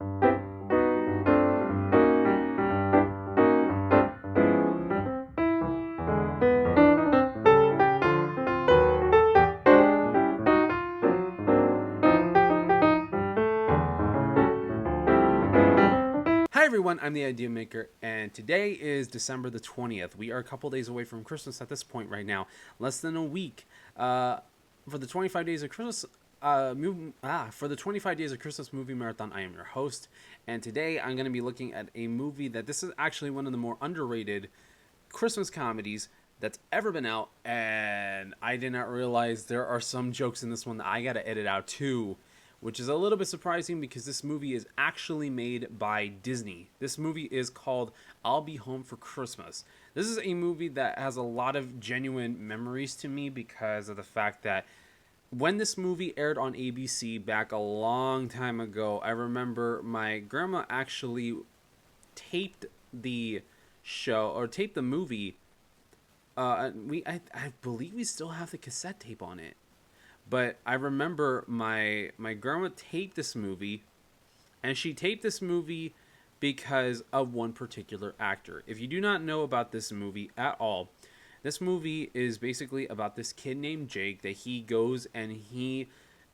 Hi everyone, I'm the Idea Maker, and today is December the 20th. We are a couple days away from Christmas at this point right now, less than a week. For the 25 days of Christmas, for the 25 days of Christmas movie marathon, I am your host, and today I'm going to be looking at a movie that this is actually one of the more underrated Christmas comedies that's ever been out, and I did not realize there are some jokes in this one that I got to edit out too, which is a little bit surprising because this movie is actually made by Disney. This movie is called I'll Be Home for Christmas. This is a movie that has a lot of genuine memories to me because of the fact that when this movie aired on ABC back a long time ago, I remember my grandma actually taped the show or taped the movie. I believe we still have the cassette tape on it. But I remember my grandma taped this movie, and she taped this movie because of one particular actor. If you do not know about this movie at all, this movie is basically about this kid named Jake that he goes and he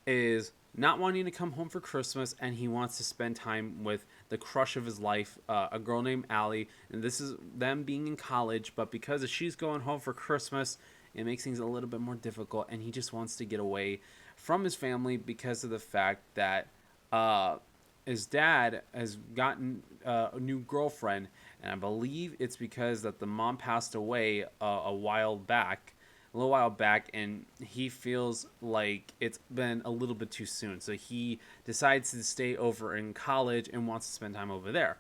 is not wanting to come home for Christmas, and he wants to spend time with the crush of his life, a girl named Allie. And this is them being in college, but because she's going home for Christmas, it makes things a little bit more difficult, and he just wants to get away from his family because of the fact that his dad has gotten a new girlfriend, and I believe it's because that the mom passed away a little while back, and he feels like it's been a little bit too soon. So he decides to stay over in college and wants to spend time over there.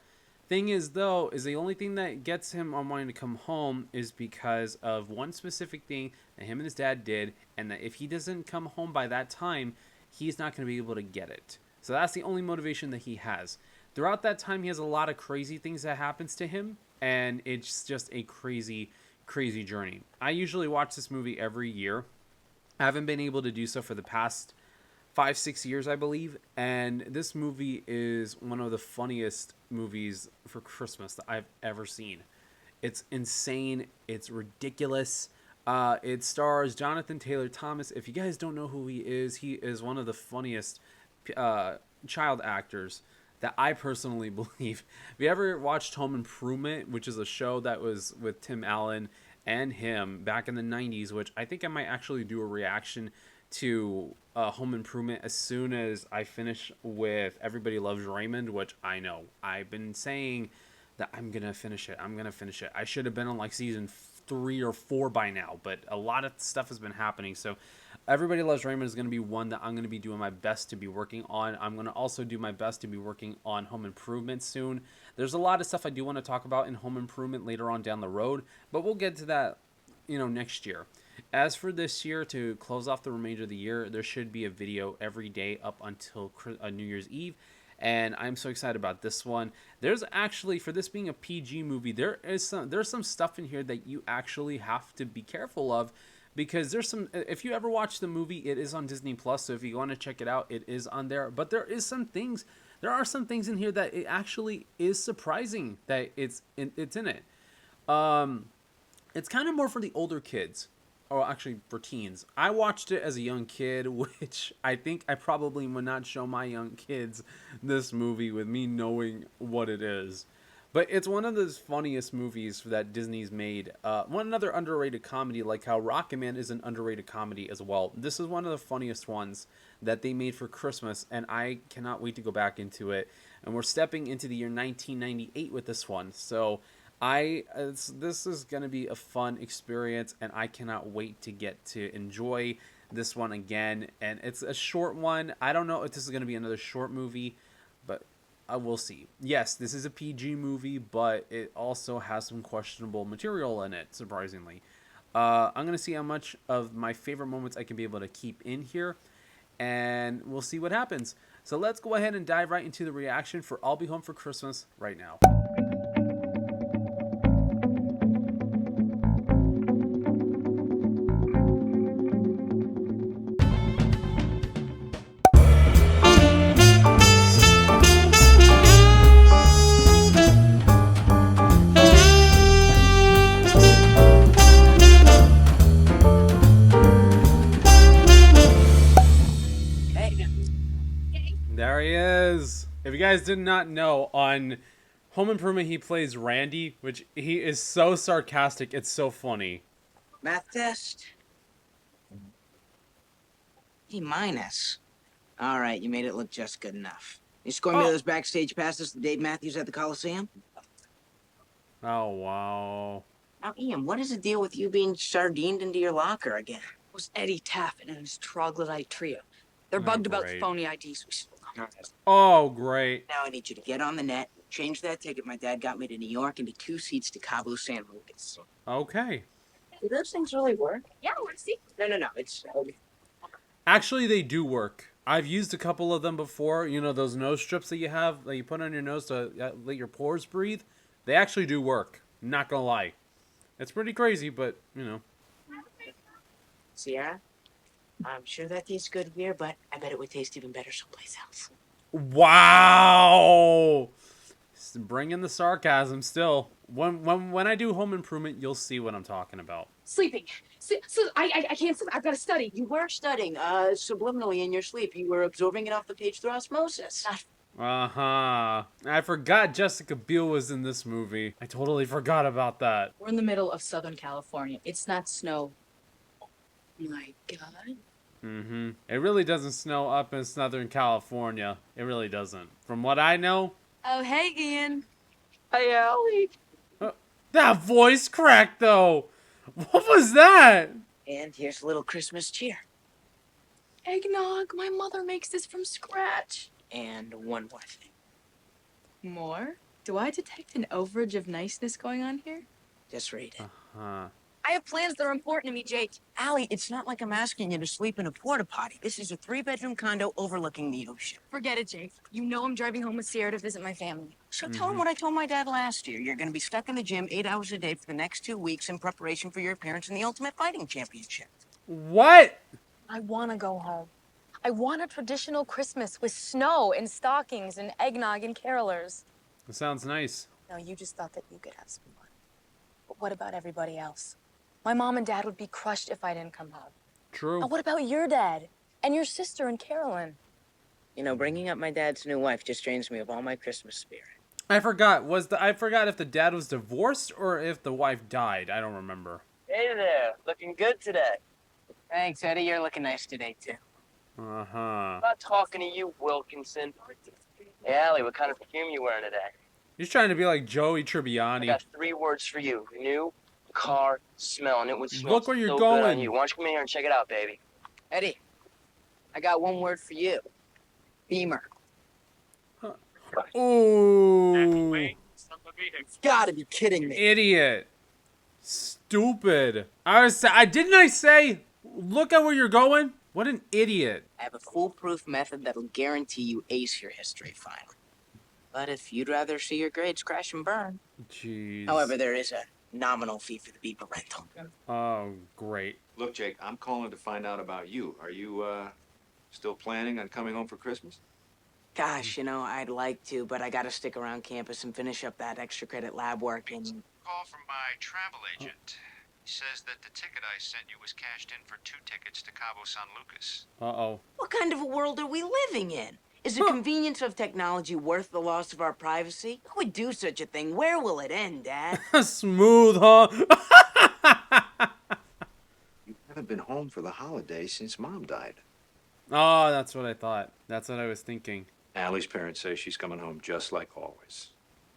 Thing is, though, is the only thing that gets him on wanting to come home is because of one specific thing that him and his dad did, and that if he doesn't come home by that time, he's not going to be able to get it. So that's the only motivation that he has. Throughout that time, he has a lot of crazy things that happens to him, and it's just a crazy, crazy journey. I usually watch this movie every year. I haven't been able to do so for the past 5-6 years, I believe, and this movie is one of the funniest movies for Christmas that I've ever seen. It's insane. It's ridiculous. It stars Jonathan Taylor Thomas. If you guys don't know who he is one of the funniest child actors that I personally believe. Have you ever watched Home Improvement, which is a show that was with Tim Allen and him back in the 90s, which I think I might actually do a reaction to Home Improvement as soon as I finish with Everybody Loves Raymond, which I know I've been saying that I'm gonna finish it. I should have been on like season 3 or 4 by now, but a lot of stuff has been happening. So Everybody Loves Raymond is going to be one that I'm going to be doing my best to be working on. I'm going to also do my best to be working on Home Improvement soon. There's a lot of stuff I do want to talk about in Home Improvement later on down the road, but we'll get to that, next year. As for this year, to close off the remainder of the year, there should be a video every day up until New Year's Eve, and I'm so excited about this one. There's actually, for this being a PG movie, there's some stuff in here that you actually have to be careful of, because there's some, if you ever watch the movie, it is on Disney Plus, so if you want to check it out, it is on there. But there are some things in here that it actually is surprising that it's in it. It's kind of more for the older kids, or actually for teens. I watched it as a young kid, which I think I probably would not show my young kids this movie with me knowing what it is. But it's one of the funniest movies that Disney's made. One another underrated comedy, like how Rocketman is an underrated comedy as well. This is one of the funniest ones that they made for Christmas, and I cannot wait to go back into it. And we're stepping into the year 1998 with this one. So this is going to be a fun experience, and I cannot wait to get to enjoy this one again. And it's a short one. I don't know if this is going to be another short movie, but we'll see. Yes, this is a PG movie, but it also has some questionable material in it, surprisingly. I'm going to see how much of my favorite moments I can be able to keep in here, and we'll see what happens. So let's go ahead and dive right into the reaction for I'll Be Home for Christmas right now. If you guys did not know, on Home Improvement he plays Randy, which he is so sarcastic. It's so funny. Math test? E minus. All right, you made it look just good enough. You scoring me Oh. those backstage passes to Dave Matthews at the Coliseum? Oh, wow. Now, Ian, what is the deal with you being sardined into your locker again? It was Eddie Taffin and his troglodyte trio. They're Oh, bugged about great. phony IDs we stole. Oh, great. Now I need you to get on the net, change that ticket my dad got me to New York into 2 seats to Cabo San Lucas. Okay. Do those things really work? Yeah, let's see. No, it's... Okay. Actually, they do work. I've used a couple of them before. You know, those nose strips that you have that you put on your nose to let your pores breathe? They actually do work. Not gonna lie. It's pretty crazy, but, you know. Sierra, I'm sure that tastes good here, but I bet it would taste even better someplace else. Wow! Bring in the sarcasm still. When I do Home Improvement, you'll see what I'm talking about. Sleeping. I can't sleep. I've got to study. You were studying, subliminally in your sleep. You were absorbing it off the page through osmosis. Uh-huh. I forgot Jessica Biel was in this movie. I totally forgot about that. We're in the middle of Southern California. It's not snow. My God. Mm-hmm. It really doesn't snow up in Southern California. It really doesn't. From what I know. Oh, hey, Ian. Hey, Allie. That voice cracked, though. What was that? And here's a little Christmas cheer. Eggnog. My mother makes this from scratch. And one more thing. More? Do I detect an overage of niceness going on here? Just read it. Uh-huh. I have plans that are important to me, Jake. Allie, it's not like I'm asking you to sleep in a porta potty. This is a 3-bedroom condo overlooking the ocean. Forget it, Jake. You know I'm driving home with Sierra to visit my family. So tell him what I told my dad last year. You're going to be stuck in the gym 8 hours a day for the next 2 weeks in preparation for your appearance in the Ultimate Fighting Championship. What? I want to go home. I want a traditional Christmas with snow and stockings and eggnog and carolers. That sounds nice. No, you just thought that you could have some fun. But what about everybody else? My mom and dad would be crushed if I didn't come home. True. And what about your dad? And your sister and Carolyn? You know, bringing up my dad's new wife just drains me of all my Christmas spirit. I forgot. I forgot if the dad was divorced or if the wife died. I don't remember. Hey there, looking good today. Thanks, Eddie. You're looking nice today, too. Uh-huh. I'm not talking to you, Wilkinson. Hey, Allie, what kind of perfume you wearing today? He's trying to be like Joey I Tribbiani. got 3 words for you. New car smell, and it would smell Look where you're so good on going. you. Why don't you come in here and check it out, baby? Eddie, I got one word for you. Beamer. Ooh. Gotta be kidding me. Idiot. Stupid. Didn't I say, look at where you're going? What an idiot. I have a foolproof method that'll guarantee you ace your history final. But if you'd rather see your grades crash and burn. Jeez. However, there is a nominal fee for the Beamer rental. Oh, great. Look, Jake, I'm calling to find out about you. Are you, still planning on coming home for Christmas? Gosh, you know, I'd like to, but I gotta stick around campus and finish up that extra credit lab work and... Call from my travel agent. He says that the ticket I sent you was cashed in for 2 tickets to Cabo San Lucas. Uh-oh. What kind of a world are we living in? Is the convenience of technology worth the loss of our privacy? Who would do such a thing? Where will it end, Dad? Smooth, huh? You haven't been home for the holidays since Mom died. Oh, that's what I thought. That's what I was thinking. Allie's parents say she's coming home just like always.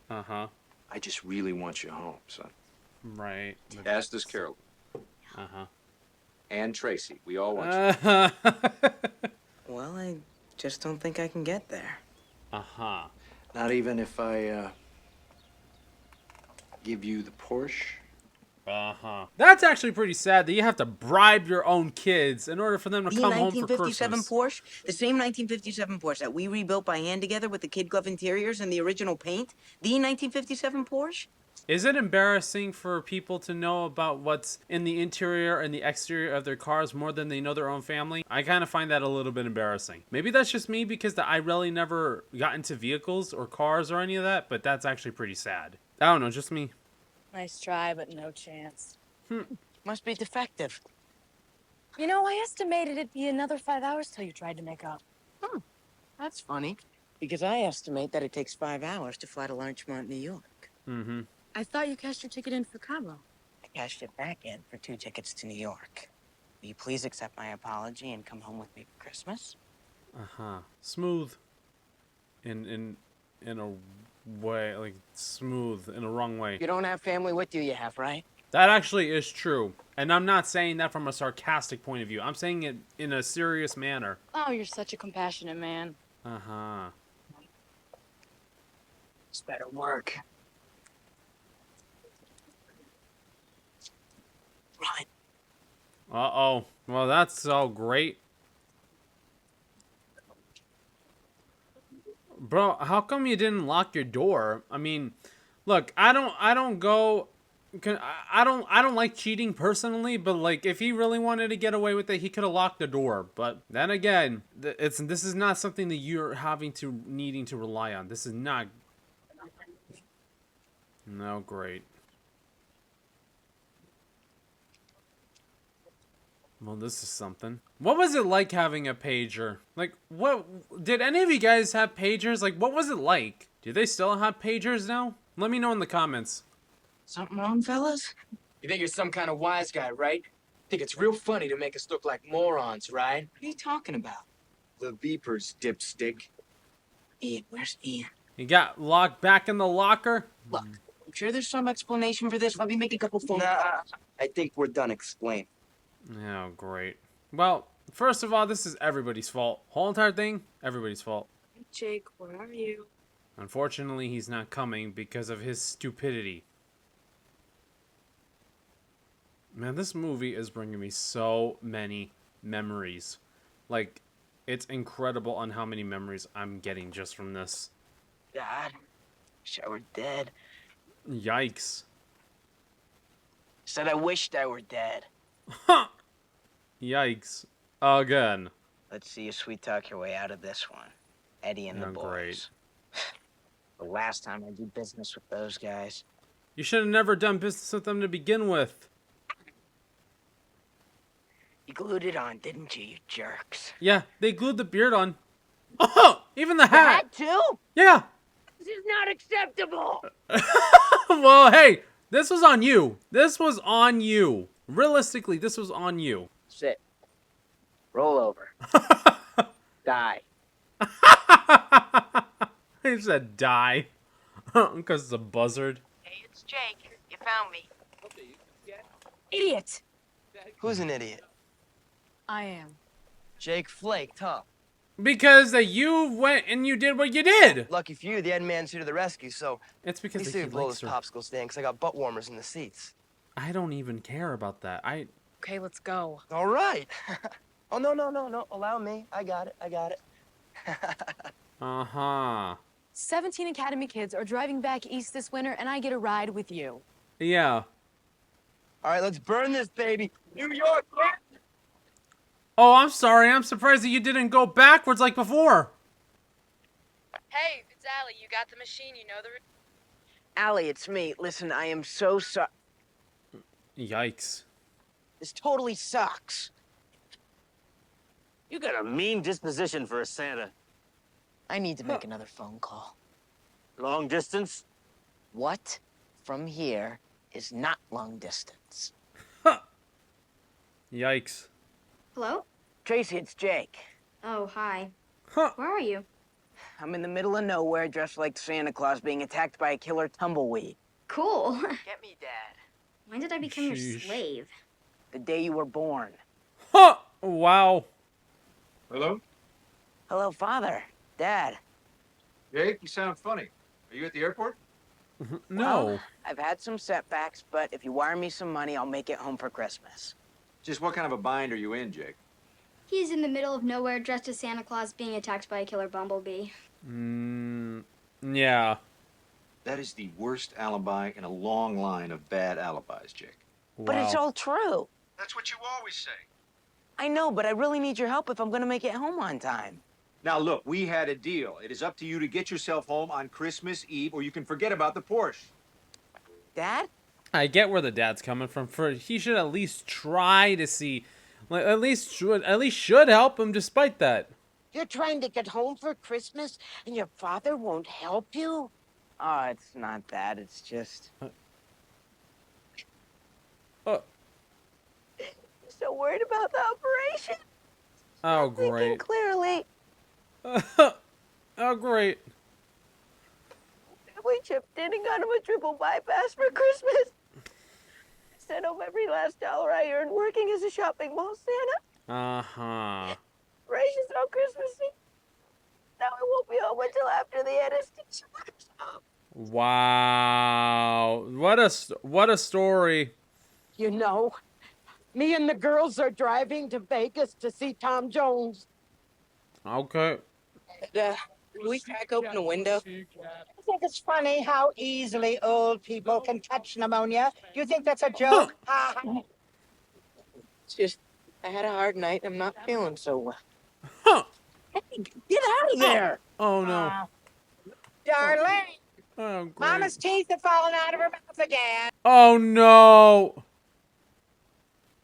Uh-huh. I just really want you home, son. Right. As does Carol. Uh-huh. And Tracy. We all want you. Uh-huh. Well, I just don't think I can get there. Uh-huh. Not even if I, give you the Porsche? Uh-huh. That's actually pretty sad that you have to bribe your own kids in order for them to The come home for 1957 Christmas. Porsche? The same 1957 Porsche that we rebuilt by hand together with the kid glove interiors and the original paint? The 1957 Porsche? Is it embarrassing for people to know about what's in the interior and the exterior of their cars more than they know their own family? I kind of find that a little bit embarrassing. Maybe that's just me because I really never got into vehicles or cars or any of that, but that's actually pretty sad. I don't know, just me. Nice try, but no chance. Must be defective. You know, I estimated it'd be another 5 hours till you tried to make up. That's funny. Because I estimate that it takes 5 hours to fly to Larchmont, New York. Mm-hmm. I thought you cashed your ticket in for Cabo. I cashed it back in for 2 tickets to New York. Will you please accept my apology and come home with me for Christmas? Uh-huh. Smooth. In a way, like, smooth in a wrong way. You don't have family with you, you have, right? That actually is true. And I'm not saying that from a sarcastic point of view. I'm saying it in a serious manner. Oh, you're such a compassionate man. Uh-huh. This better work. Run. Uh-oh. Well, that's so great. Bro, how come you didn't lock your door? I mean, look, I don't like cheating personally, but like if he really wanted to get away with it, he could have locked the door. But then again, this is not something that you're needing to rely on. This is not. No, great. Well, this is something. What was it like having a pager? Like, what did any of you guys have pagers? Like, what was it like? Do they still have pagers now? Let me know in the comments. Something wrong, fellas? You think you're some kind of wise guy, right? Think it's real funny to make us look like morons, right? What are you talking about? The beepers, dipstick. Ian, where's Ian? You got locked back in the locker? Look, I'm sure there's some explanation for this. Let me make a couple phone calls. I think we're done explaining. Oh, great. Well, first of all, this is everybody's fault. Whole entire thing, everybody's fault. Jake, where are you? Unfortunately, he's not coming because of his stupidity. Man, this movie is bringing me so many memories. Like, it's incredible on how many memories I'm getting just from this. Dad, wish I were dead. Yikes. Said I wished I were dead. Huh! Yikes. Again. Let's see you sweet talk your way out of this one. Eddie and the Oh, boys. great. The last time I do business with those guys. You should have never done business with them to begin with. You glued it on, didn't you, you jerks? Yeah, they glued the beard on. Oh, even the hat. That too? Yeah. This is not acceptable. Well, hey, this was on you. This was on you. Realistically, this was on you. Sit. Roll over. Die. He said die. Because it's a buzzard. Hey, it's Jake. You found me. Idiot! Who's an idiot? I am. Jake flaked, huh? Because you went and you did what you did. Lucky for you, the Ed man's here to the rescue, so It's at because least he they blow likes this her. popsicle stand, because I got butt warmers in the seats. I don't even care about that. Okay, let's go. All right. Oh, no. Allow me. I got it. Uh-huh. 17 Academy kids are driving back east this winter, and I get a ride with you. Yeah. All right, let's burn this baby. New York, yeah. Oh, I'm sorry. I'm surprised that you didn't go backwards like before. Hey, it's Allie. You got the machine. You know the... Allie, it's me. Listen, I am so sorry. Yikes. This totally sucks. You got a mean disposition for a Santa. I need to make another phone call. Long distance? What from here is not long distance. Yikes. Hello? Tracy, it's Jake. Oh, hi. Huh. Where are you? I'm in the middle of nowhere dressed like Santa Claus being attacked by a killer tumbleweed. Cool. Get me, Dad. When did I become your Sheesh. slave? The day you were born. Huh. Wow. Hello? Hello, Father. Dad. Jake, you sound funny. Are you at the airport? No. Well, I've had some setbacks, but if you wire me some money, I'll make it home for Christmas. Just what kind of a bind are you in, Jake? He's in the middle of nowhere dressed as Santa Claus being attacked by a killer bumblebee. Yeah. That is the worst alibi in a long line of bad alibis, Jake. But it's Wow. all true. That's what you always say. I know, but I really need your help if I'm gonna make it home on time. Now, look, we had a deal. It is up to you to get yourself home on Christmas Eve, or you can forget about the Porsche. Dad? I get where the dad's coming from. He should at least try to see, like, at least should help him despite that. You're trying to get home for Christmas and your father won't help you? Oh, it's not that. It's just. Oh, So worried about the operation? oh Thinking great. clearly. Oh, great. We chipped in and got him a triple bypass for Christmas. Sent home every last dollar I earned working as a shopping mall Santa. Uh-huh. Rations on Christmas Eve. Now I won't be home until after the anesthesia. Wow. What a story. You know, me and the girls are driving to Vegas to see Tom Jones. Okay. Can we crack open a window? I think it's funny how easily old people can catch pneumonia. Do you think that's a joke? It's just, I had a hard night. I'm not feeling so well. Huh. Hey, get out of there! Oh no. Darling, Oh great. Mama's teeth have fallen out of her mouth again. Oh no.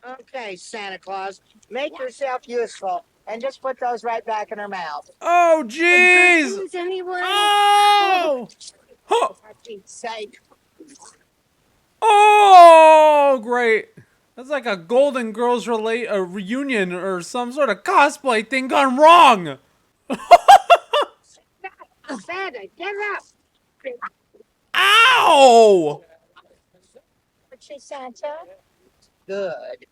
Okay, Santa Claus, make yourself useful and just put those right back in her mouth. Oh jeez. Is anyone? Oh. Huh. For Pete's sake. Oh, great. That's like a Golden Girls reunion or some sort of cosplay thing gone wrong. Santa, get up. Ow! What's she, Santa? Good.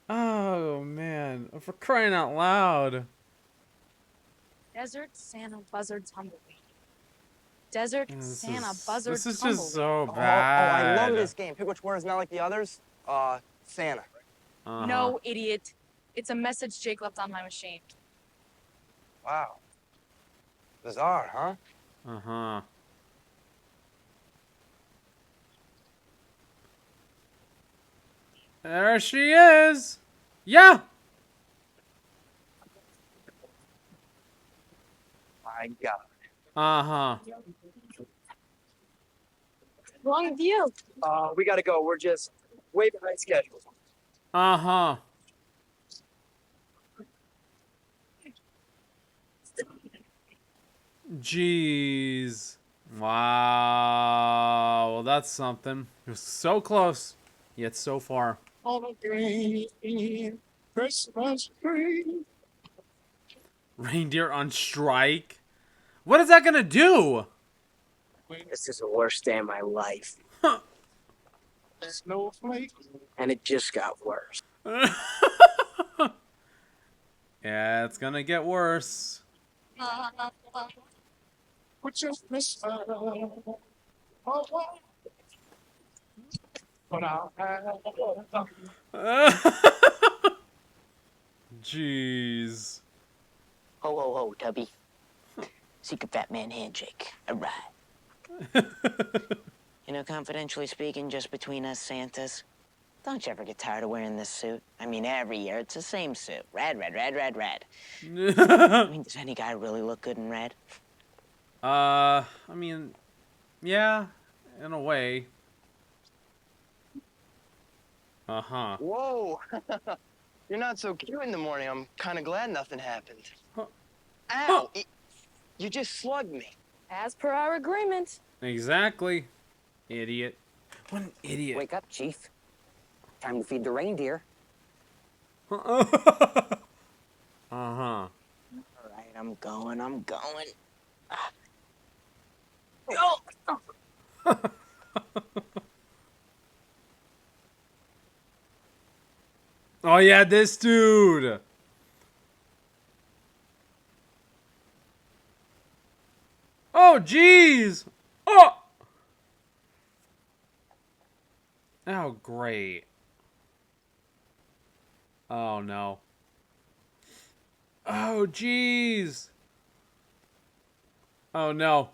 Oh man, for crying out loud. Desert Santa Buzzard Tumbleweed. Desert Santa Buzzard This is Tumbleweed. just so Oh, bad. I love this game. Pick which word is not like the others. Santa. Uh-huh. No, idiot. It's a message Jake left on my machine. Wow. Bizarre, huh? Uh-huh. There she is. Yeah. My God. Uh-huh. Wrong with you? We gotta go. We're just way behind schedule. Uh-huh. Jeez. Wow. Well, that's something. It was so close, yet so far. On a green Christmas tree. Reindeer on strike? What is that gonna do? This is the worst day of my life. Snowflake. And it just got worse. Yeah, it's gonna get worse. Put your fist up. But I'll have Jeez. Ho, ho, ho, Tubby. Secret Fat Man handshake. All right. You know, confidentially speaking, just between us Santas, don't you ever get tired of wearing this suit? I mean, every year it's the same suit. Red, red, red, red, red. I mean, does any guy really look good in red? I mean, yeah, in a way. Uh-huh. Whoa. You're not so cute in the morning. I'm kind of glad nothing happened. Huh. Ow! You just slugged me. As per our agreement. Exactly. Idiot. What an idiot. Wake up, Chief. Time to feed the reindeer. Uh-huh. All right, I'm going. Oh yeah, this dude. Oh jeez. Oh. Oh great. Oh no. Oh jeez. Oh no.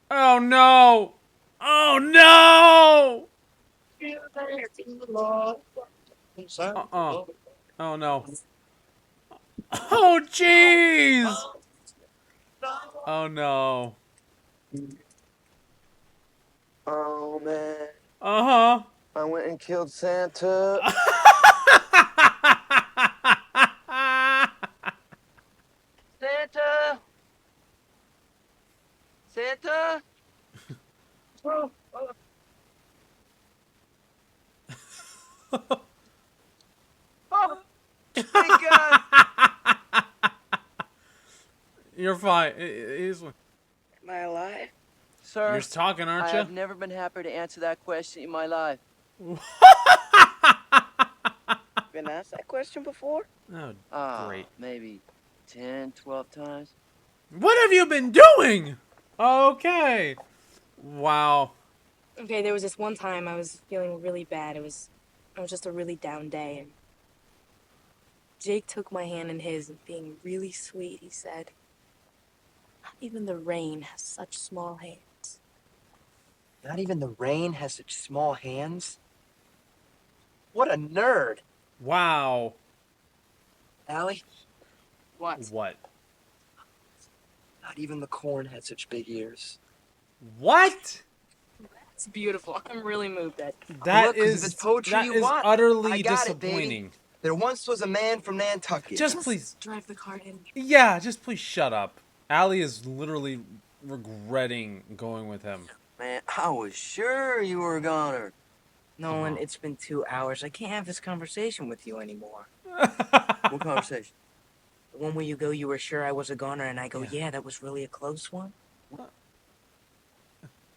Oh no. Oh no. Oh no. Oh jeez. Oh no. Oh, man. Uh-huh. I went and killed Santa. Santa? Oh, thank God. You're fine. Am I alive? Sir, You're talking, aren't I you? have never been happier to answer that question in my life. Been asked that question before? Oh, great. Maybe 10, 12 times. What have you been doing? Okay. Wow. Okay, there was this one time I was feeling really bad. It was just a really down day, and Jake took my hand in his, and being really sweet, he said, "Not even the rain has such small hands." Not even the rain has such small hands? What a nerd. Wow. Allie, What? What? not even the corn had such big ears. What? It's beautiful. I'm really moved at. That Look, 'cause is if it's poetry that you is want, utterly I got it, baby. disappointing. There once was a man from Nantucket. Just please. Drive the car in. Yeah, just please shut up. Allie is literally regretting going with him. Man, I was sure you were a goner. Nolan, it's been 2 hours. I can't have this conversation with you anymore. What conversation? The one where you go, you were sure I was a goner, and I go, yeah, that was really a close one.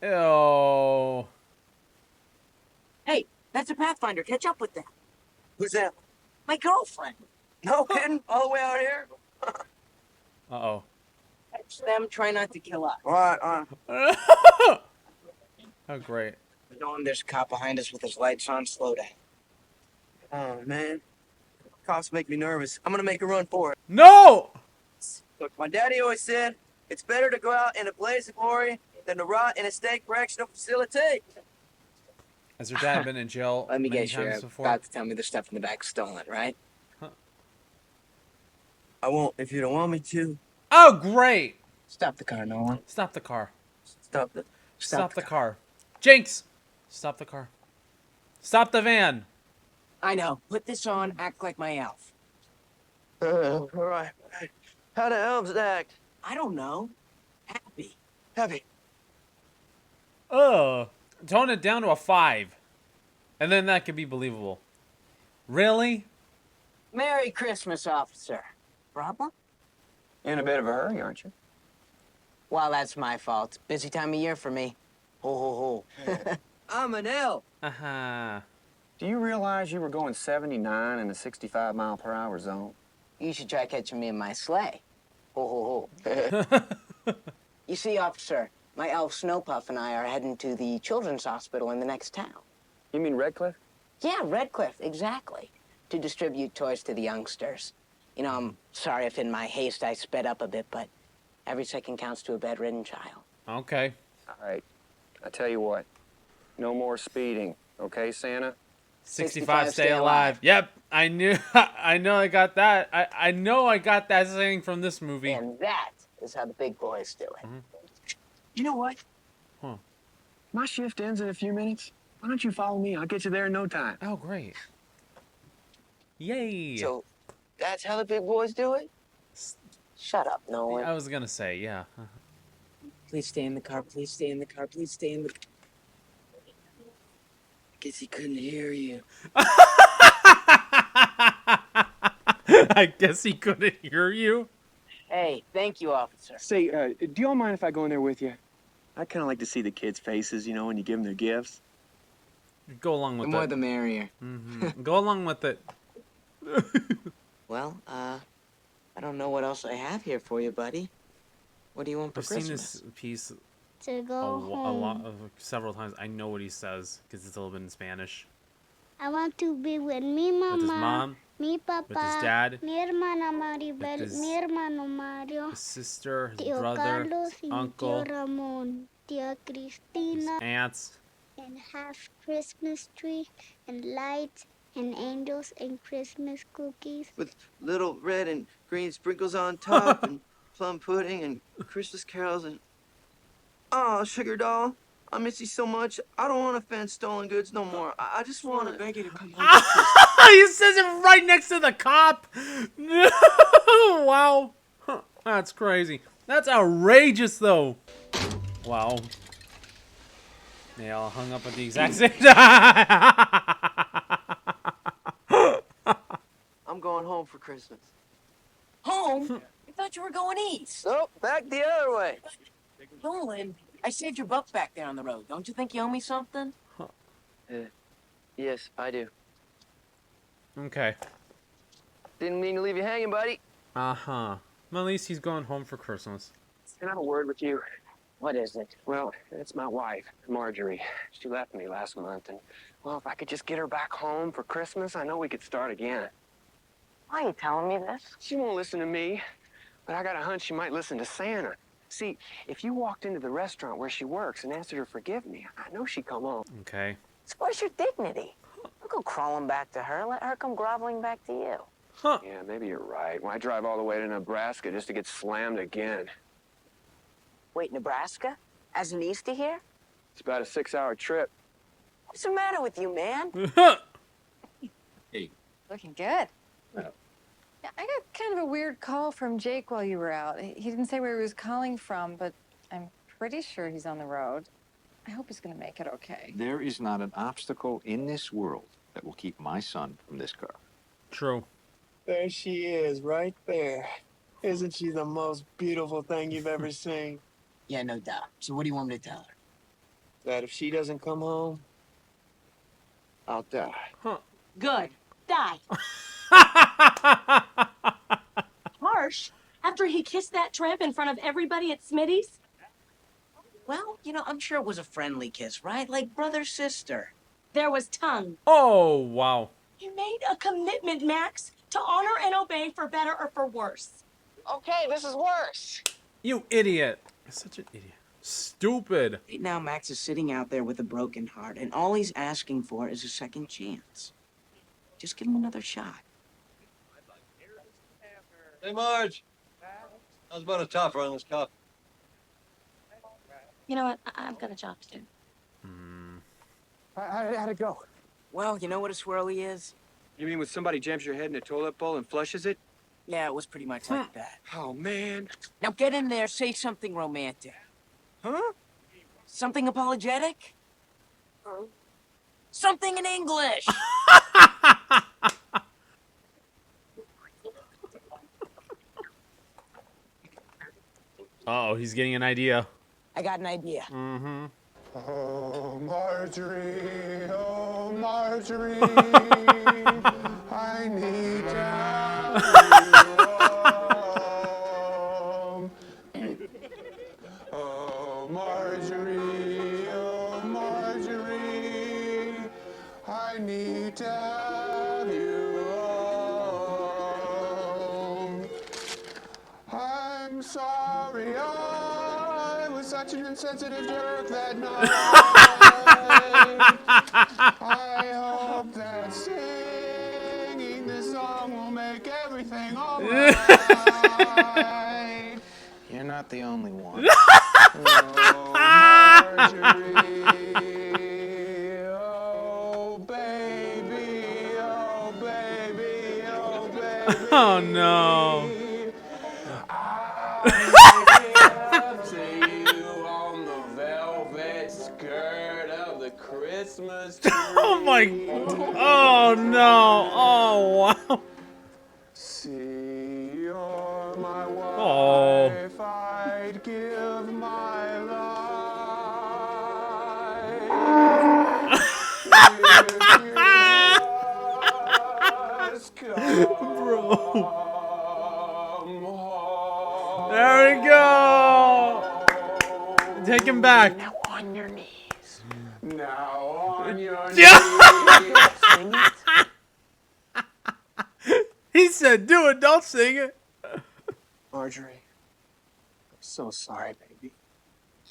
Oh. Hey, that's a Pathfinder. Catch up with that. Who's that? My girlfriend. No kidding? All the way out here? Uh-oh. Catch them. Try not to kill us. All right. Oh, great. Nolan, there's a cop behind us with his lights on. Slow down. Oh, man. Cops make me nervous. I'm gonna make a run for it. No! Look, my daddy always said, it's better to go out in a blaze of glory than to rot in a state correctional facility. Has your dad been in jail Let me many guess, you're times before? about to tell me the stuff in the back's stolen, right? I won't if you don't want me to. Oh, great! Stop the car, Nolan. Stop the car. Stop the... Stop the car. Jinx! Stop the car. Stop the van. I know. Put this on. Act like my elf. All right. How do elves act? I don't know. Happy. Happy. Tone it down to a 5. And then that could be believable. Really? Merry Christmas, officer. Problem? In a bit of a hurry, aren't you? Well, that's my fault. Busy time of year for me. Ho, ho, ho. I'm an elf. Uh-huh. Do you realize you were going 79 in a 65-mile-per-hour zone? You should try catching me in my sleigh. Ho, ho, ho. You see, officer, my elf Snowpuff and I are heading to the children's hospital in the next town. You mean Redcliffe? Yeah, Redcliffe, exactly. To distribute toys to the youngsters. You know, I'm sorry if in my haste I sped up a bit, but every second counts to a bedridden child. Okay. All right. I tell you what. No more speeding, okay, Santa? 65 stay alive. Yep, I knew. I know I got that. I know I got that saying from this movie. And that is how the big boys do it. You know what? Huh. My shift ends in a few minutes. Why don't you follow me? I'll get you there in no time. Oh, great. Yay. So, that's how the big boys do it? Shut up, Nolan. I was gonna say, yeah. Please stay in the car. Please stay in the car. Please stay in the car. Guess he couldn't hear you. I guess he couldn't hear you. Hey, thank you, officer. Say, do you all mind if I go in there with you? I kind of like to see the kids' faces, you know, when you give them their gifts. Go along with The more it. the merrier. Go along with it. Well, I don't know what else I have here for you, buddy. What do you want for I've seen Christmas? this piece To a go home. lot of several times. I know what he says because it's a little bit in Spanish. I want to be with mi mama, With his mom, mi papa, with his dad, mi hermana Maribel, his- mi hermano Mario, his sister, his tío brother, Carlos his y uncle, tío Ramón, tía his Cristina, aunts. and half Christmas tree and lights and angels and Christmas cookies. With little red and green sprinkles on top and plum pudding and Christmas carols and... Oh, sugar doll, I miss you so much. I don't want to fence stolen goods no more. I just want to beg you to come home. He says it right next to the cop. Wow. That's crazy. That's outrageous, though. Well, they all hung up at the exact same time. I'm going home for Christmas. Home? I thought you were going east. Nope, back the other way. Nolan, I saved your buck back there on the road. Don't you think you owe me something? Yes, I do. Okay. Didn't mean to leave you hanging, buddy. Uh-huh. Well, at least he's going home for Christmas. Can I have a word with you? What is it? Well, it's my wife, Marjorie. She left me last month, and, well, if I could just get her back home for Christmas, I know we could start again. Why are you telling me this? She won't listen to me, but I got a hunch she might listen to Santa. See, if you walked into the restaurant where she works and asked her to forgive me, I know she'd come home. Okay. Where's your dignity? Don't go crawling back to her. Let her come groveling back to you. Huh. Yeah, maybe you're right. Why drive all the way to Nebraska just to get slammed again? Wait, Nebraska? As an Easter here? It's about a 6-hour trip. What's the matter with you, man? Hey. Looking good. Yeah, I got kind of a weird call from Jake while you were out. He didn't say where he was calling from, but I'm pretty sure he's on the road. I hope he's gonna make it okay. There is not an obstacle in this world that will keep my son from this car. True. There she is, right there. Isn't she the most beautiful thing you've ever seen? Yeah, no doubt. So what do you want me to tell her? That if she doesn't come home, I'll die. Huh. Good. Die. Harsh. After he kissed that tramp in front of everybody at Smitty's? Well, I'm sure it was a friendly kiss, right? Like brother-sister. There was tongue. Oh, wow. You made a commitment, Max, to honor and obey for better or for worse. Okay, this is worse. You idiot. You're such an idiot. Stupid. Right now, Max is sitting out there with a broken heart, and all he's asking for is a second chance. Just give him another shot. Hey, Marge. How's about a topper on this coffee? You know what? I've got a job to do. How'd it go? Well, you know what a swirly is? You mean when somebody jams your head in a toilet bowl and flushes it? Yeah, it was pretty much like that. Oh, man. Now get in there, say something romantic. Huh? Something apologetic? Something in English! Uh-oh, he's getting an idea. I got an idea. Mm-hmm. Oh, Marjorie, I need to have you home. Oh, Marjorie, I need to have you home. I'm sorry I was such an insensitive jerk that night. I hope that singing this song will make everything alright. You're not the only one. Oh, Marjorie, oh baby, oh baby, oh baby. Oh, no. Christmas Oh, my. Oh, no. Oh, wow. See, you're my wife. Oh. I'd give my life. Bro. There we go. Take him back. Now on your knees. Now on your knees. Yeah. He said, do it, don't sing it. Marjorie, I'm so sorry, baby.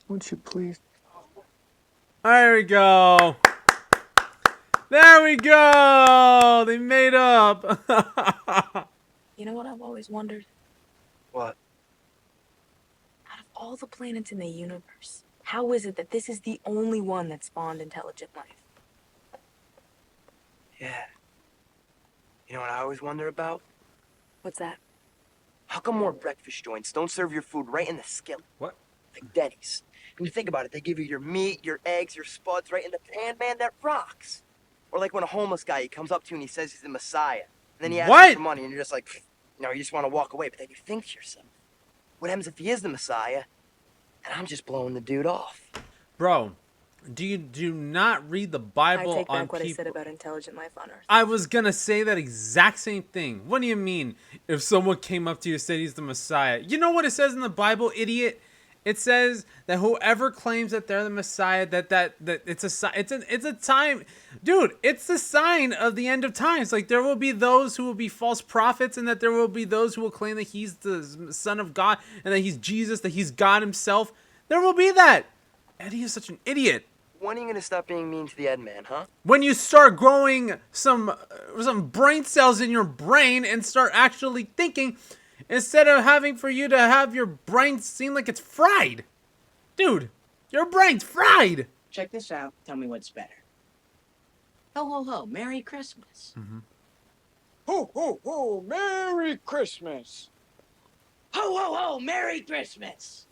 Won't you please? There we go. There we go. They made up. You know what I've always wondered? What? Out of all the planets in the universe, how is it that this is the only one that spawned intelligent life? Yeah. You know what I always wonder about? What's that? How come more breakfast joints don't serve your food right in the skillet? What? like Denny's. When you think about it, they give you your meat, your eggs, your spuds right in the pan, man, that rocks. Or like when a homeless guy, he comes up to you and he says he's the Messiah. And then he asks you for money and you're just like, you just want to walk away. But then you think to yourself, what happens if he is the Messiah and I'm just blowing the dude off? Bro, do not read the Bible I take on back what I people. said about intelligent life on Earth. I was gonna say that exact same thing. What do you mean if someone came up to you and said he's the Messiah? You know what it says in the Bible, idiot? It says that whoever claims that they're the Messiah, that it's a time, dude. It's the sign of the end of times. Like there will be those who will be false prophets, and that there will be those who will claim that he's the Son of God and that he's Jesus, that he's God himself. There will be that. Eddie is such an idiot. When are you gonna stop being mean to the Ed man, huh? When you start growing some brain cells in your brain and start actually thinking, instead of having for you to have your brain seem like it's fried. Dude, your brain's fried. Check this out. Tell me what's better. Ho, ho, ho. Merry Christmas. Mm-hmm. Ho, ho, ho. Merry Christmas. Ho, ho, ho. Merry Christmas.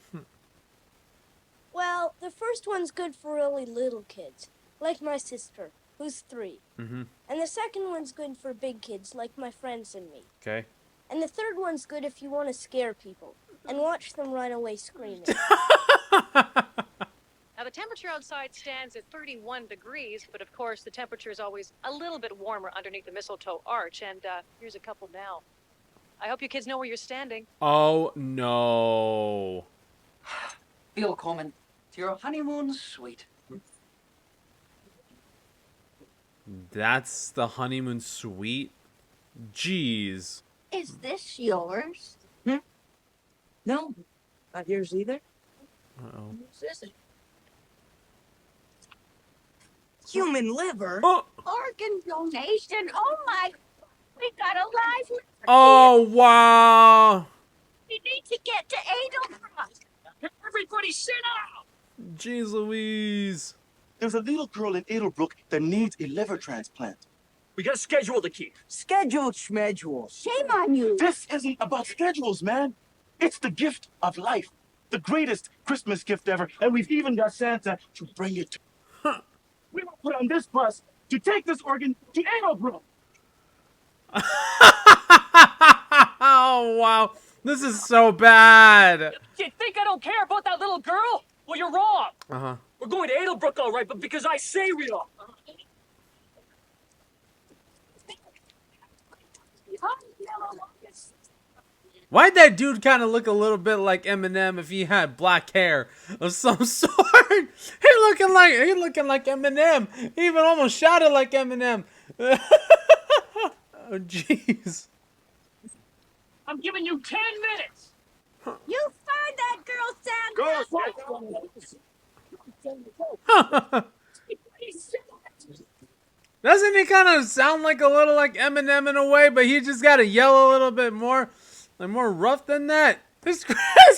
Well, the first one's good for really little kids, like my sister, who's 3. Mm-hmm. And the second one's good for big kids, like my friends and me. Okay. And the third one's good if you want to scare people and watch them run away screaming. Now, the temperature outside stands at 31 degrees, but of course, the temperature is always a little bit warmer underneath the mistletoe arch, and here's a couple now. I hope you kids know where you're standing. Oh, no. Bill Coleman, to your honeymoon suite. That's the honeymoon suite? Jeez. Is this yours? No, not yours either. Uh-oh. Whose is it? Human liver? Oh. Organ donation. Oh my, we got a live liver. Oh, wow. We need to get to Edelbrock. Everybody sit down. Jeez Louise. There's a little girl in Edelbrook that needs a liver transplant. We got a schedule to keep. Scheduled schmedules. Shame on you. This isn't about schedules, man. It's the gift of life. The greatest Christmas gift ever. And we've even got Santa to bring it to. We were put on this bus to take this organ to Edelbrook. Oh, wow. This is so bad. You think I don't care about that little girl? Well, you're wrong. Uh-huh. We're going to Edelbrook, all right, but because I say we are. Why'd that dude kind of look a little bit like Eminem if he had black hair of some sort? He looking like Eminem. He even almost shouted like Eminem. Oh, jeez. I'm giving you 10 minutes. You find that girl, Santa. Doesn't he kind of sound like a little like Eminem in a way, but he just got to yell a little bit more, like more rough than that? It's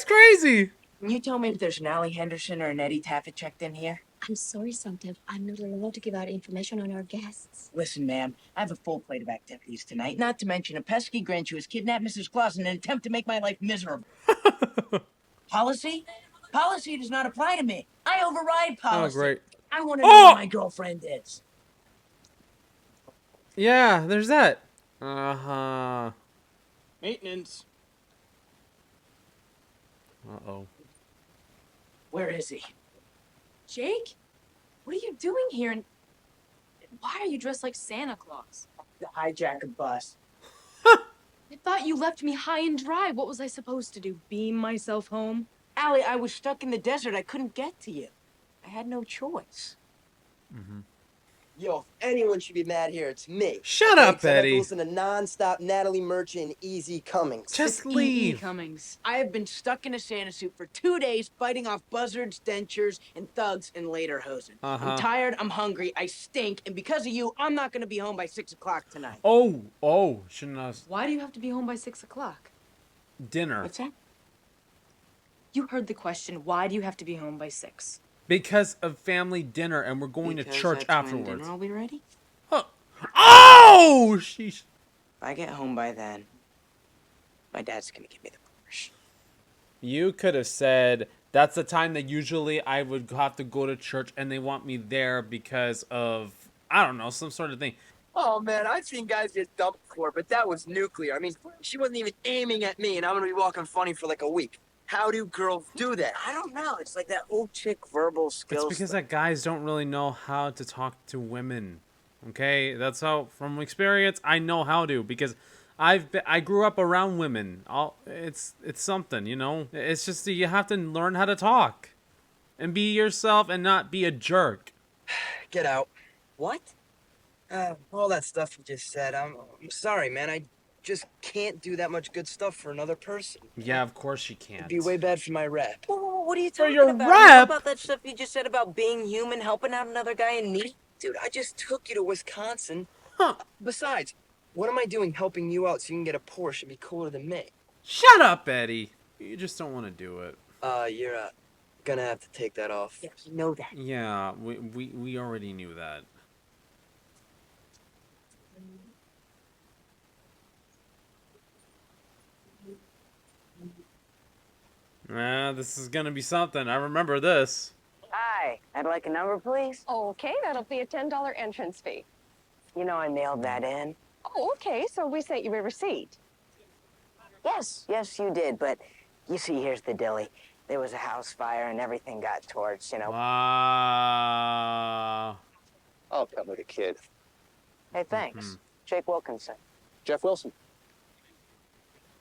crazy. Can you tell me if there's an Allie Henderson or an Eddie Taffet checked in here? I'm sorry, Santa. I'm not allowed to give out information on our guests. Listen, ma'am, I have a full plate of activities tonight, not to mention a pesky Grinch who has kidnapped Mrs. Claus in an attempt to make my life miserable. Policy? Policy does not apply to me. I override policy. Oh, great. I want to know who my girlfriend is. Yeah, there's that. Uh-huh. Maintenance. Uh-oh. Where is he? Jake? What are you doing here? And why are you dressed like Santa Claus? The hijacker bus. I thought you left me high and dry. What was I supposed to do? Beam myself home? Allie, I was stuck in the desert. I couldn't get to you. I had no choice. Mm-hmm. Yo, if anyone should be mad here, it's me. Shut up, Except I have to Eddie. listen to non-stop Natalie Merchant and Easy Cummings. Just E.E. leave. Cummings. I have been stuck in a Santa suit for 2 days, fighting off buzzards, dentures, and thugs in lederhosen. I'm tired, I'm hungry, I stink, and because of you, I'm not gonna be home by 6 o'clock tonight. Oh, shouldn't have. Why do you have to be home by 6 o'clock? Dinner. What's that? You heard the question. Why do you have to be home by 6? Because of family dinner, and we're going to church afterwards. Dinner will be ready? Oh, sheesh. If I get home by then, my dad's gonna give me the Porsche. You could have said That's the time that usually I would have to go to church, and they want me there because of, I don't know, some sort of thing. Oh man, I've seen guys get dumped before, but that was nuclear. I mean, she wasn't even aiming at me, and I'm gonna be walking funny for like a week. How do girls do that? I don't know. It's like that old chick verbal skills. It's because that guys don't really know how to talk to women. Okay, that's how, from experience, I know how to, because I grew up around women. It's something, you know. It's just that you have to learn how to talk, and be yourself, and not be a jerk. Get out. What? All that stuff you just said. I'm sorry, man. I just can't do that much good stuff for another person. Yeah, of course you can't. It'd be way bad for my rep. Whoa, what are you talking your about? rep? What about that stuff you just said about being human, helping out another guy in need? Dude, I just took you to Wisconsin. Huh. Besides, what am I doing helping you out so you can get a Porsche and be cooler than me? Shut up, Eddie. You just don't want to do it. You're gonna have to take that off. Yeah, you know that. Yeah, we already knew that. This is gonna be something. I remember this. Hi, I'd like a number, please. Okay, that'll be a $10 entrance fee. You know I mailed that in. Oh, okay, so we sent you a receipt. Yes, you did, but you see, here's the dilly. There was a house fire and everything got torched, you know. Wow. I'll come with a kid. Hey, thanks. Jake Wilkinson. Jeff Wilson.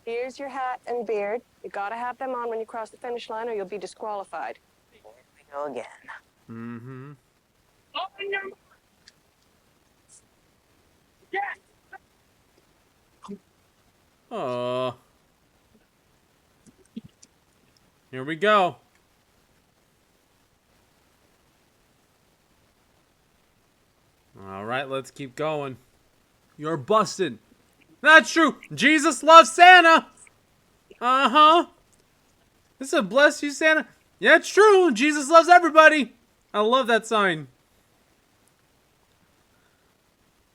Here's your hat and beard. You gotta have them on when you cross the finish line or you'll be disqualified. Here we go again. Mm-hmm. Open your mouth. Yes. Oh. Here we go. All right, let's keep going. You're busted. That's true. Jesus loves Santa. Uh-huh. This is a bless you, Santa. Yeah, it's true. Jesus loves everybody. I love that sign.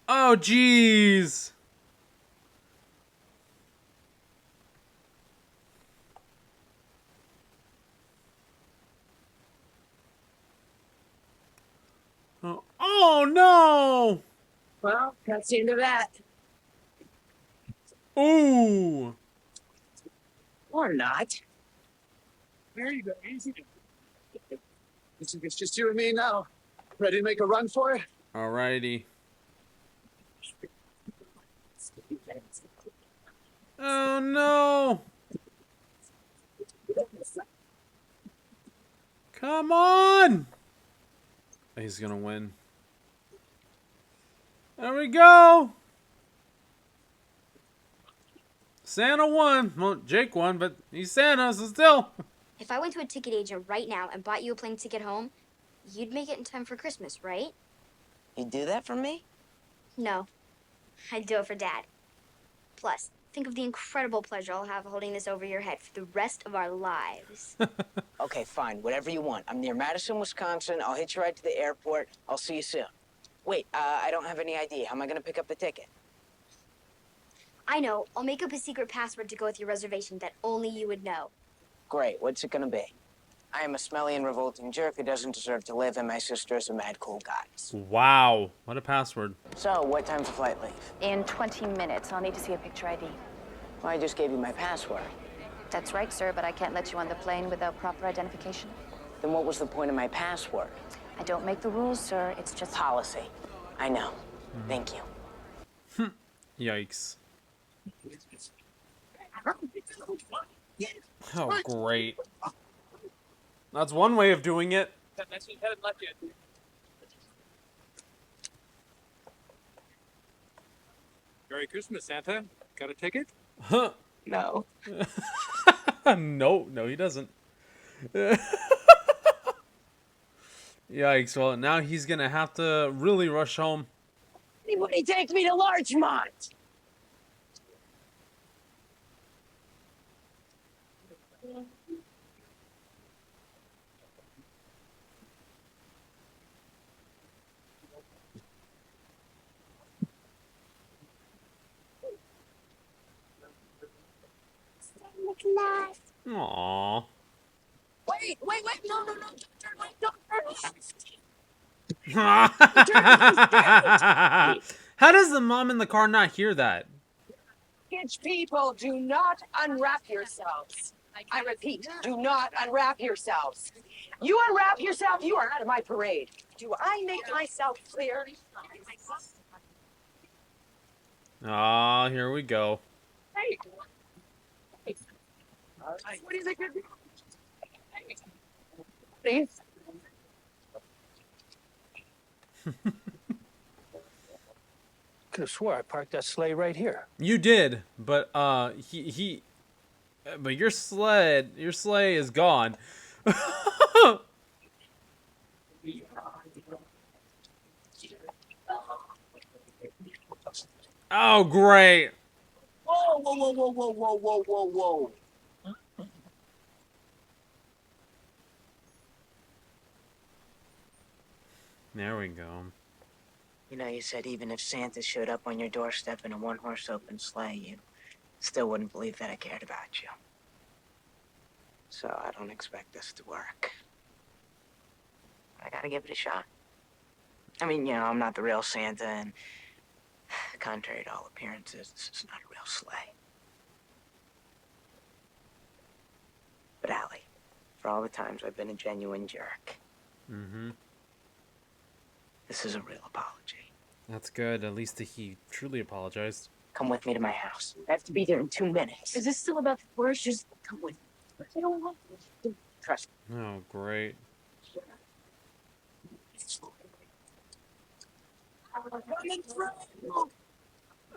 Oh, jeez. Oh, no. Well, that's the end of that. Ooh. Or not. There you go. Easy. It's just you and me now. Ready to make a run for it? Alrighty. Oh no! Come on! He's gonna win. There we go! Santa won. Well, Jake won, but he's Santa, so still. If I went to a ticket agent right now and bought you a plane ticket home, you'd make it in time for Christmas, right? You'd do that for me? No. I'd do it for Dad. Plus, think of the incredible pleasure I'll have holding this over your head for the rest of our lives. Okay, fine. Whatever you want. I'm near Madison, Wisconsin. I'll hitch you right to the airport. I'll see you soon. Wait, I don't have any idea. How am I going to pick up the ticket? I know. I'll make up a secret password to go with your reservation that only you would know. Great. What's it going to be? I am a smelly and revolting jerk who doesn't deserve to live, and my sister is a mad cool goddess. Wow. What a password. So, what time's the flight leave? In 20 minutes. I'll need to see a picture ID. Well, I just gave you my password. That's right, sir, but I can't let you on the plane without proper identification. Then what was the point of my password? I don't make the rules, sir. It's just policy. I know. Thank you. Yikes. Oh, great. That's one way of doing it. Merry Christmas, Santa. Got a ticket? Huh. No. No, he doesn't. Yikes. Well, now he's going to have to really rush home. Anybody take me to Larchmont? Nicholas. Aww. Wait, Wait, no, don't turn left, don't turn left. How does the mom in the car not hear that? Kids, people, do not unwrap yourselves. I repeat, do not unwrap yourselves. You unwrap yourself, you are out of my parade. Do I make myself clear? Ah, here we go. Hey. What do you think you're doing? Please. Could have swore I parked that sleigh right here. You did, but but your sleigh is gone. Oh, great. Whoa. There we go. You know, you said even if Santa showed up on your doorstep in a one-horse open sleigh, you still wouldn't believe that I cared about you. So I don't expect this to work. I gotta give it a shot. I mean, you know, I'm not the real Santa, and contrary to all appearances, this is not a real sleigh. But Allie, for all the times I've been a genuine jerk, this is a real apology. That's good. At least he truly apologized. Come with me to my house. I have to be there in 2 minutes. Is this still about the Porsche? Just come with me. I don't want to. Trust me. Oh, great.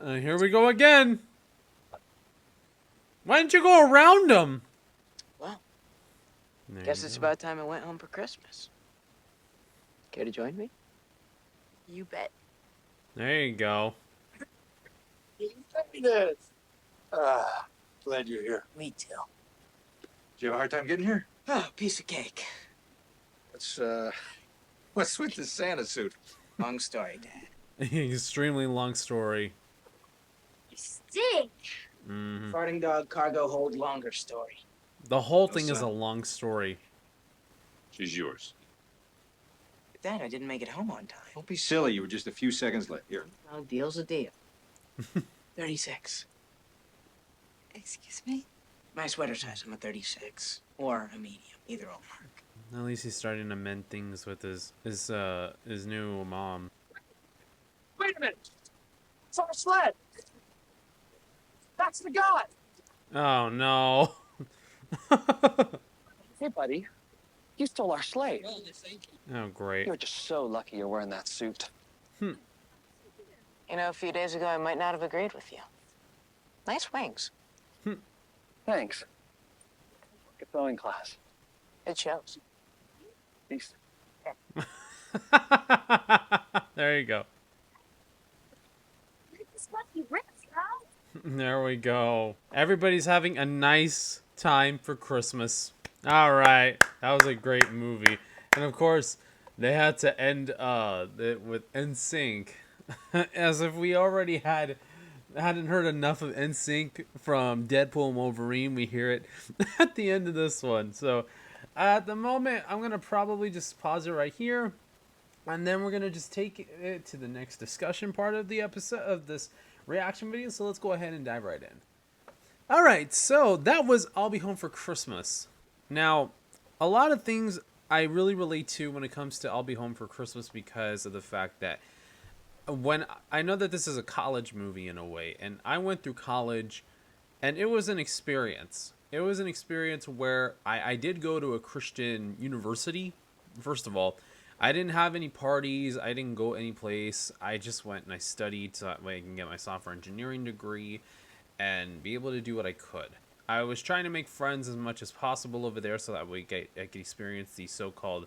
Here we go again. Why didn't you go around him? Well, There guess you it's go. about time I went home for Christmas. Care to join me? You bet. There you go. Glad you're here. Me too. Did you have a hard time getting here? Oh, piece of cake. What's with the Santa suit? Long story, Dad. Extremely long story. You stink. Farting dog cargo hold longer story. The whole thing is a long story. She's yours. But Dad, I didn't make it home on time. Don't be silly. You were just a few seconds late. Here. No, deal's a deal. 36. Excuse me? My sweater size, I'm a 36. Or a medium. Either will work. At least he's starting to mend things with his new mom. Wait a minute. It's our sled. That's the guy. Oh no. Hey, buddy. You stole our sleigh. Oh great. You're just so lucky you're wearing that suit. You know, a few days ago, I might not have agreed with you. Nice wings. Thanks. Good sewing class. It shows. Peace. There you go. This must be rich, huh? There we go. Everybody's having a nice time for Christmas. All right, that was a great movie, and of course, they had to end it with NSYNC, as if we already hadn't heard enough of NSYNC from Deadpool and Wolverine. We hear it at the end of this one. So, at the moment, I'm gonna probably just pause it right here, and then we're gonna just take it to the next discussion part of the episode of this reaction video. So let's go ahead and dive right in. All right, so that was I'll Be Home for Christmas. Now, a lot of things I really relate to when it comes to I'll Be Home for Christmas because of the fact that when I know that this is a college movie in a way, and I went through college, and it was an experience. It was an experience where I did go to a Christian university. First of all, I didn't have any parties. I didn't go any place. I just went and I studied so that way I can get my software engineering degree and be able to do what I could. I was trying to make friends as much as possible over there so that way I could experience the so-called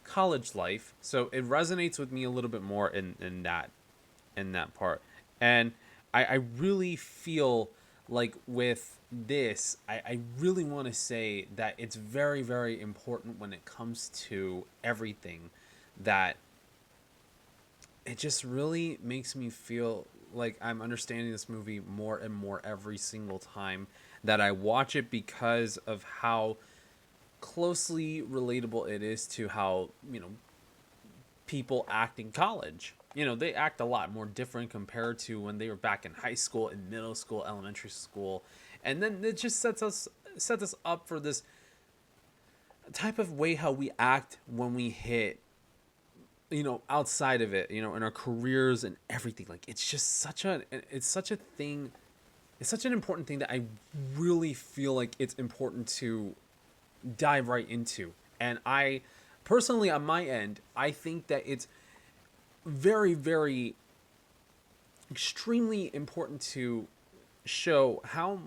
college life. So it resonates with me a little bit more in that part. And I really feel like with this, I really want to say that it's very, very important when it comes to everything, that it just really makes me feel like I'm understanding this movie more and more every single time that I watch it, because of how closely relatable it is to how, people act in college. They act a lot more different compared to when they were back in high school, in middle school, elementary school. And then it just sets us up for this type of way how we act when we hit, outside of it, in our careers and everything. Like, it's such an important thing that I really feel like it's important to dive right into. And I personally, on my end, I think that it's very, very extremely important to show how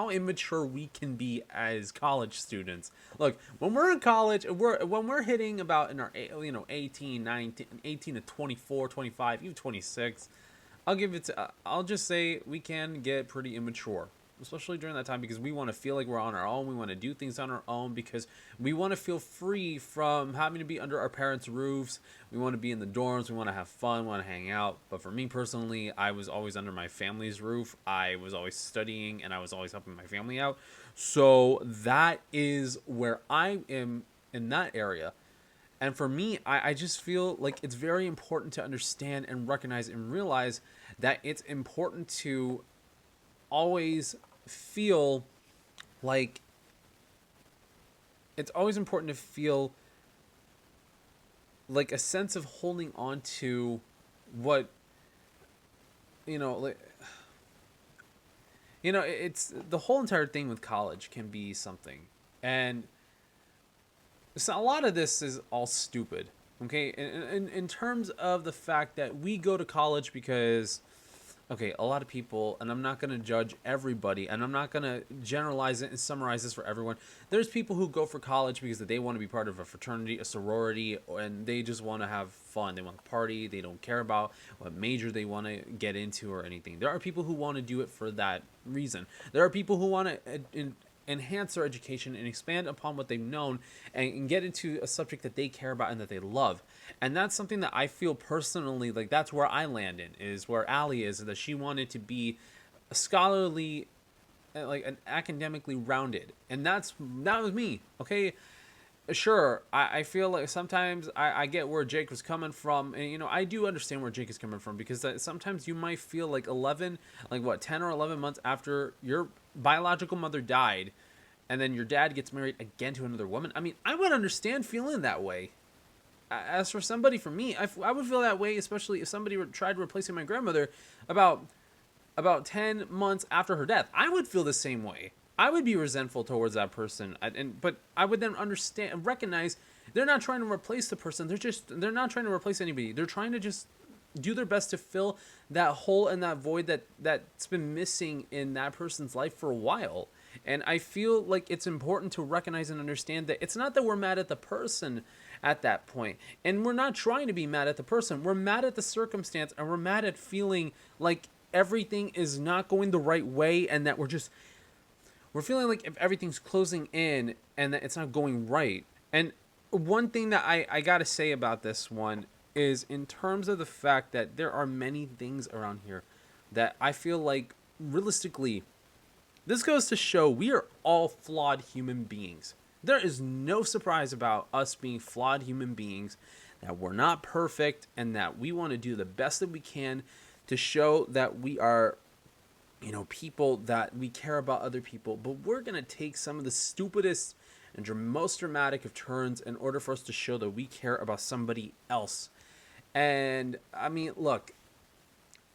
immature we can be as college students. Look, when we're in college, when we're hitting about in our 18, 19, 18 to 24, 25, even 26, I'll just say we can get pretty immature, especially during that time, because we want to feel like we're on our own. We want to do things on our own because we want to feel free from having to be under our parents' roofs. We want to be in the dorms. We want to have fun, want to hang out. But for me personally, I was always under my family's roof. I was always studying, and I was always helping my family out. So that is where I am in that area. And for me, I just feel like it's very important to understand and recognize and realize that it's important to always feel like a sense of holding on to what it's the whole entire thing with college can be something. And so a lot of this is all stupid, okay, in terms of the fact that we go to college because, okay, a lot of people, and I'm not going to judge everybody, and I'm not going to generalize it and summarize this for everyone. There's people who go for college because they want to be part of a fraternity, a sorority, and they just want to have fun. They want to party. They don't care about what major they want to get into or anything. There are people who want to do it for that reason. There are people who want to enhance their education and expand upon what they've known and get into a subject that they care about and that they love. And that's something that I feel personally like that's where I land in, is where Allie is, that she wanted to be a scholarly, like an academically rounded. And that was me. Okay. Sure, I feel like sometimes I get where Jake was coming from, and I do understand where Jake is coming from, because sometimes you might feel like 10 or 11 months after your biological mother died, and then your dad gets married again to another woman. I mean, I would understand feeling that way. As for somebody, for me, I would feel that way, especially if somebody tried replacing my grandmother about 10 months after her death. I would feel the same way. I would be resentful towards that person, but I would then understand and recognize they're not trying to replace the person. They're not trying to replace anybody. They're trying to just do their best to fill that hole and that void that's been missing in that person's life for a while. And I feel like it's important to recognize and understand that it's not that we're mad at the person at that point. And we're not trying to be mad at the person. We're mad at the circumstance, and we're mad at feeling like everything is not going the right way, and that we're feeling like if everything's closing in and that it's not going right. And one thing that I gotta say about this one is, in terms of the fact that there are many things around here that I feel like, realistically, this goes to show we are all flawed human beings. There is no surprise about us being flawed human beings, that we're not perfect, and that we want to do the best that we can to show that we are people, that we care about other people. But we're going to take some of the stupidest and most dramatic of turns in order for us to show that we care about somebody else. And I mean, look,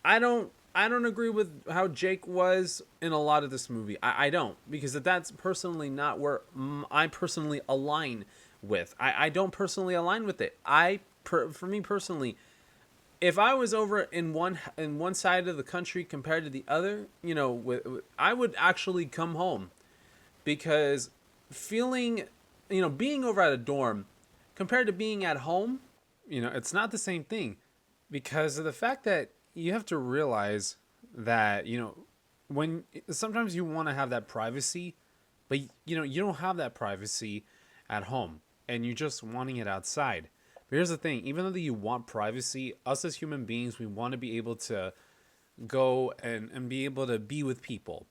I don't agree with how Jake was in a lot of this movie. I don't, because that's personally not where I personally align with. I don't personally align with it. For me personally, if I was over in one side of the country compared to the other, I would actually come home, because feeling, being over at a dorm compared to being at home, it's not the same thing, because of the fact that you have to realize that, when sometimes you want to have that privacy, but you don't have that privacy at home, and you're just wanting it outside. But here's the thing, even though you want privacy, us as human beings, we want to be able to go and be able to be with people.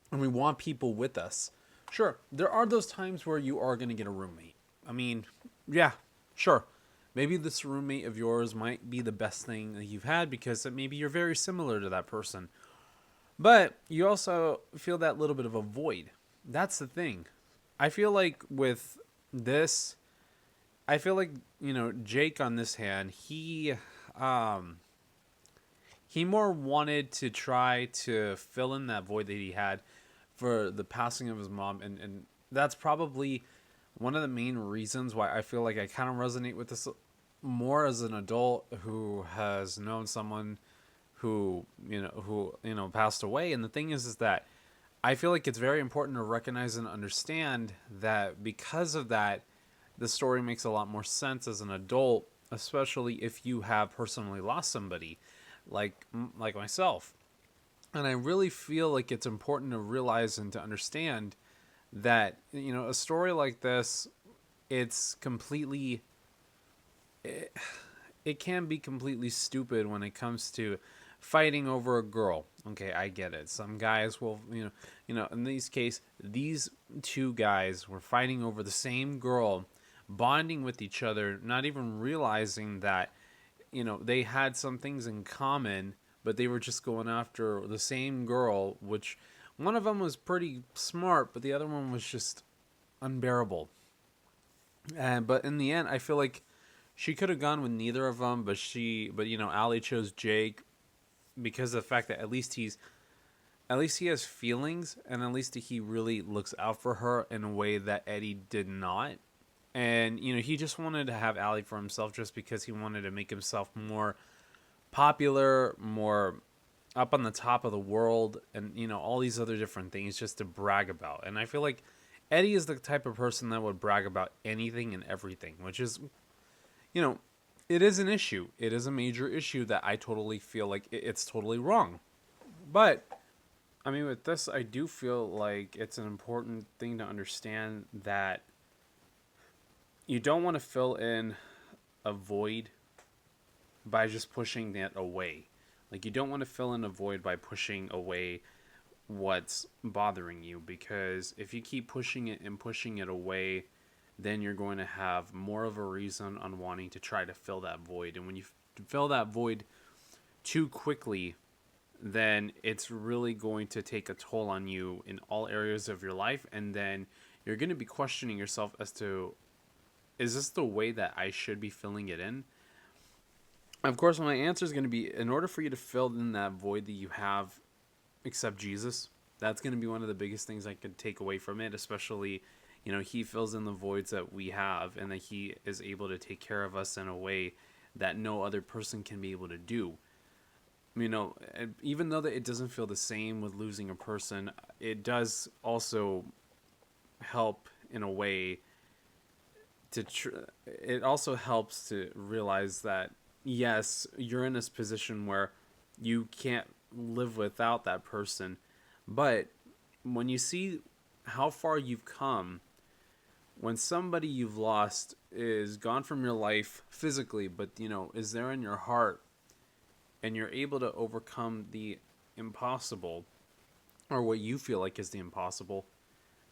And we want people with us. Sure, there are those times where you are going to get a roommate. I mean, yeah, sure. Maybe this roommate of yours might be the best thing that you've had because maybe you're very similar to that person. But you also feel that little bit of a void. That's the thing. I feel like with this, I feel like, Jake on this hand, he more wanted to try to fill in that void that he had for the passing of his mom. And that's probably one of the main reasons why I feel like I kind of resonate with this more as an adult who has known someone who passed away. And the thing is that I feel like it's very important to recognize and understand that because of that, the story makes a lot more sense as an adult, especially if you have personally lost somebody like myself. And I really feel like it's important to realize and to understand that, a story like this, it's completely, it can be completely stupid when it comes to fighting over a girl. Okay, I get it. Some guys will, in this case, these two guys were fighting over the same girl, bonding with each other, not even realizing that, they had some things in common, but they were just going after the same girl, which one of them was pretty smart, but the other one was just unbearable. But in the end, I feel like she could have gone with neither of them, but Allie chose Jake because of the fact that at least he has feelings, and at least he really looks out for her in a way that Eddie did not. And, he just wanted to have Allie for himself just because he wanted to make himself more popular, more up on the top of the world, and, all these other different things just to brag about. And I feel like Eddie is the type of person that would brag about anything and everything, which is, it is an issue. It is a major issue that I totally feel like it's totally wrong. But, I mean, with this, I do feel like it's an important thing to understand that you don't want to fill in a void by just pushing that away. Like, you don't want to fill in a void by pushing away what's bothering you, because if you keep pushing it away, then you're going to have more of a reason on wanting to try to fill that void. And when you fill that void too quickly, then it's really going to take a toll on you in all areas of your life. And then you're going to be questioning yourself as to, is this the way that I should be filling it in? Of course, my answer is going to be, in order for you to fill in that void that you have, except Jesus, that's going to be one of the biggest things I could take away from it, especially, he fills in the voids that we have, and that he is able to take care of us in a way that no other person can be able to do. Even though that it doesn't feel the same with losing a person, it does also help in a way it also helps to realize that, yes, you're in this position where you can't live without that person, but when you see how far you've come, when somebody you've lost is gone from your life physically, but is there in your heart, and you're able to overcome the impossible, or what you feel like is the impossible,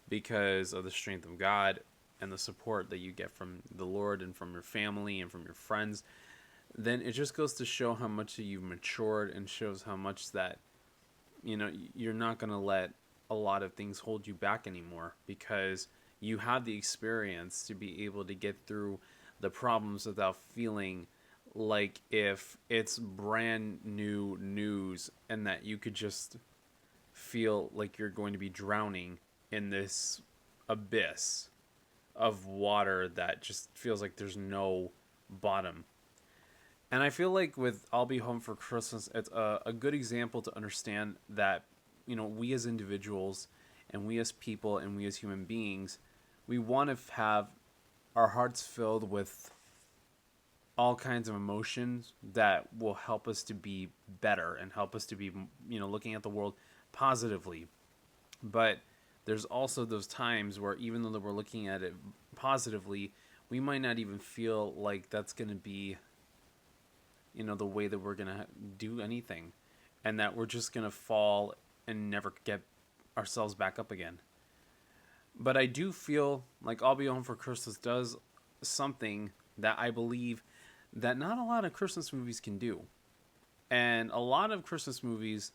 because of the strength of God and the support that you get from the Lord and from your family and from your friends, then it just goes to show how much you've matured, and shows how much that, you're not going to let a lot of things hold you back anymore, because you have the experience to be able to get through the problems without feeling like if it's brand new news, and that you could just feel like you're going to be drowning in this abyss of water that just feels like there's no bottom. And I feel like with I'll Be Home for Christmas, it's a good example to understand that, we as individuals, and we as people, and we as human beings, we want to have our hearts filled with all kinds of emotions that will help us to be better and help us to be, looking at the world positively. But there's also those times where, even though that we're looking at it positively, we might not even feel like that's going to be, the way that we're going to do anything, and that we're just going to fall and never get ourselves back up again. But I do feel like I'll Be Home for Christmas does something that I believe that not a lot of Christmas movies can do. And a lot of Christmas movies,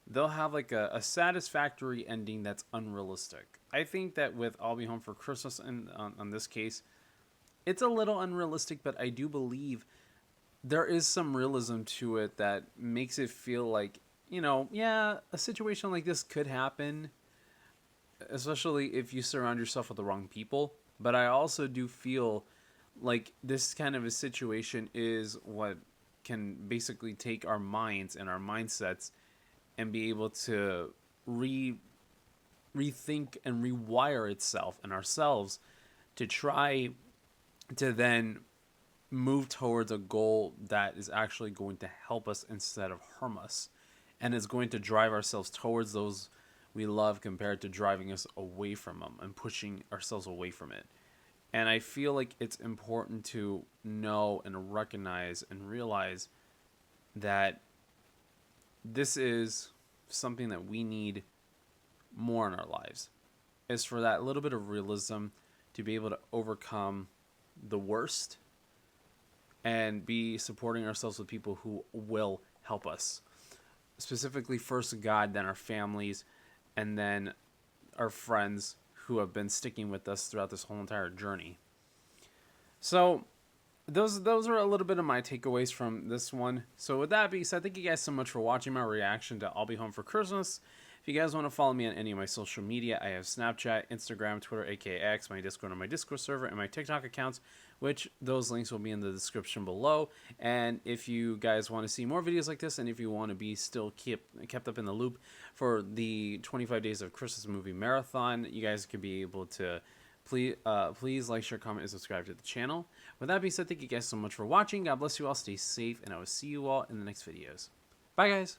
they'll have like a satisfactory ending that's unrealistic. I think that with I'll Be Home for Christmas, and on this case, it's a little unrealistic, but I do believe there is some realism to it that makes it feel like, you know, yeah, a situation like this could happen, especially if you surround yourself with the wrong people. But I also do feel like this kind of a situation is what can basically take our minds and our mindsets and be able to rethink and rewire itself and ourselves to try to then move towards a goal that is actually going to help us instead of harm us, and is going to drive ourselves towards those we love compared to driving us away from them and pushing ourselves away from it. And I feel like it's important to know and recognize and realize that this is something that we need more in our lives, is for that little bit of realism to be able to overcome the worst and be supporting ourselves with people who will help us. Specifically, first God, then our families, and then our friends who have been sticking with us throughout this whole entire journey. So those are a little bit of my takeaways from this one. So with that being said, thank you guys so much for watching my reaction to I'll Be Home for Christmas. If you guys want to follow me on any of my social media, I have Snapchat, Instagram, Twitter, aka X, my Discord on my Discord server, and my TikTok accounts, which those links will be in the description below. And if you guys want to see more videos like this, and if you want to be still kept up in the loop for the 25 Days of Christmas Movie Marathon, you guys can be able to please like, share, comment, and subscribe to the channel. With that being said, thank you guys so much for watching. God bless you all, stay safe, and I will see you all in the next videos. Bye, guys.